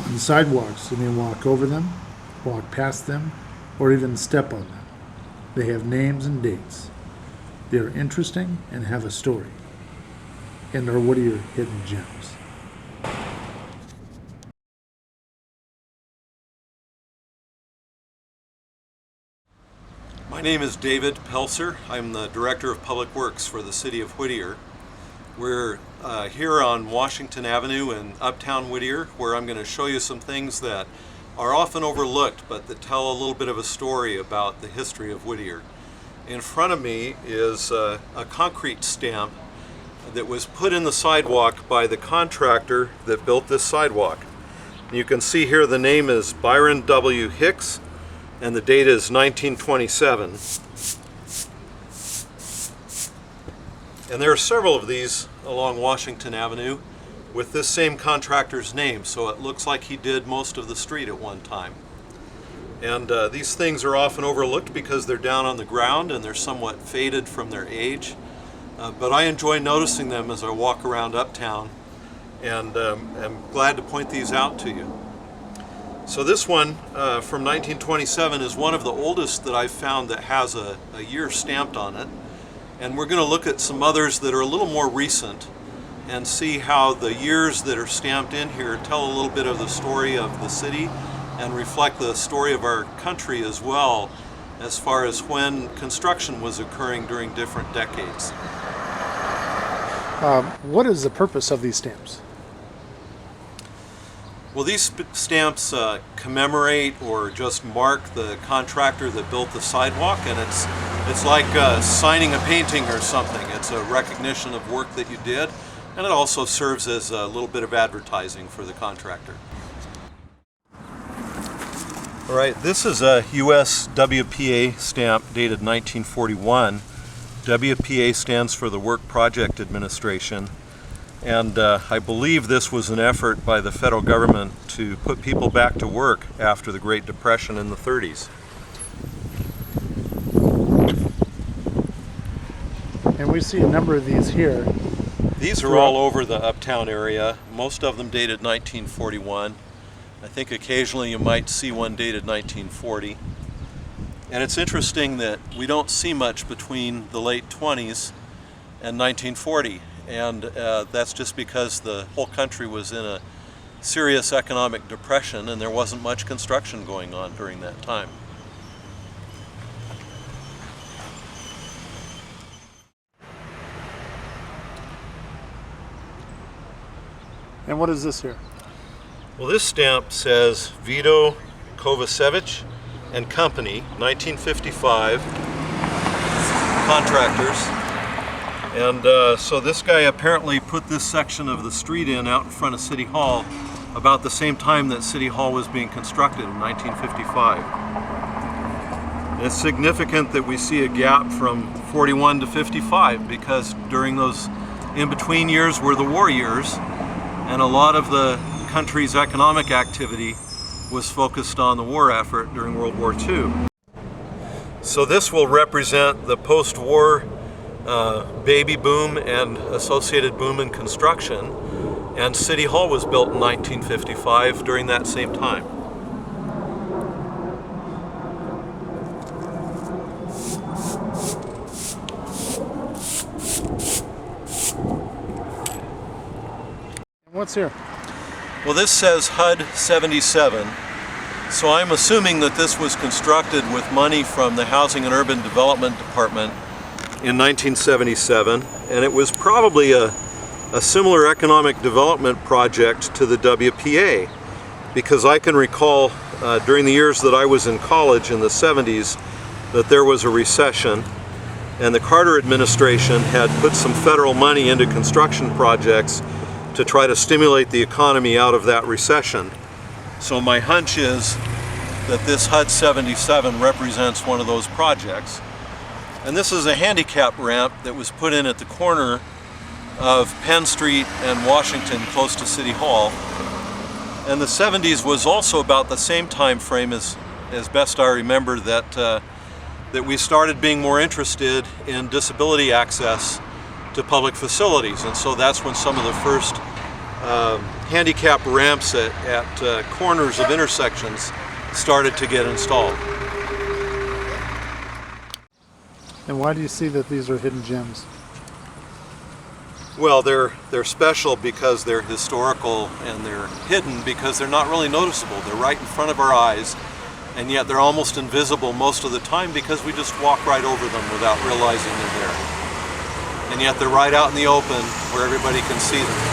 And sidewalks, you may walk over them, walk past them, or even step on them. They have names and dates. They are interesting and have a story, and are Whittier hidden gems. My name is David Pelser. I'm the Director of Public Works for the City of Whittier. We're here on Washington Avenue in Uptown Whittier, where I'm going to show you some things that are often overlooked but that tell a little bit of a story about the history of Whittier. In front of me is a concrete stamp that was put in the sidewalk by the contractor that built this sidewalk. You can see here the name is Byron W. Hicks, and the date is 1927. And there are several of these along Washington Avenue with this same contractor's name, so it looks like he did most of the street at one time. And these things are often overlooked because they're down on the ground and they're somewhat faded from their age. But I enjoy noticing them as I walk around Uptown, and am glad to point these out to you. So this one from 1927 is one of the oldest that I've found that has a year stamped on it. And we're going to look at some others that are a little more recent and see how the years that are stamped in here tell a little bit of the story of the city and reflect the story of our country as well, as far as when construction was occurring during different decades. What is the purpose of these stamps? Well, these stamps commemorate or just mark the contractor that built the sidewalk, and it's like signing a painting or something. It's a recognition of work that you did, and it also serves as a little bit of advertising for the contractor. All right, this is a US WPA stamp dated 1941. WPA stands for the Work Project Administration. And I believe this was an effort by the federal government to put people back to work after the Great Depression in the 30s. And we see a number of these here. These are all over the Uptown area, most of them dated 1941. I think occasionally you might see one dated 1940. And it's interesting that we don't see much between the late 20s and 1940. And that's just because the whole country was in a serious economic depression and there wasn't much construction going on during that time. And what is this here? Well, this stamp says Vito Kovacevic and Company, 1955, contractors. And so this guy apparently put this section of the street in out in front of City Hall about the same time that City Hall was being constructed in 1955. And it's significant that we see a gap from 41 to 55 because during those in-between years were the war years, and a lot of the country's economic activity was focused on the war effort during World War II. So this will represent the post-war baby boom and associated boom in construction, and City Hall was built in 1955 during that same time. What's here? Well, this says HUD 77, so I'm assuming that this was constructed with money from the Housing and Urban Development Department in 1977, and it was probably a similar economic development project to the WPA, because I can recall during the years that I was in college in the 70s that there was a recession, and the Carter administration had put some federal money into construction projects to try to stimulate the economy out of that recession. So my hunch is that this HUD 77 represents one of those projects. And this is a handicap ramp that was put in at the corner of Penn Street and Washington, close to City Hall. And the 70s was also about the same time frame as best I remember that we started being more interested in disability access to public facilities. And so that's when some of the first handicap ramps at corners of intersections started to get installed. And why do you see that these are hidden gems? Well, they're special because they're historical, and they're hidden because they're not really noticeable. They're right in front of our eyes, and yet they're almost invisible most of the time because we just walk right over them without realizing they're there. And yet they're right out in the open where everybody can see them.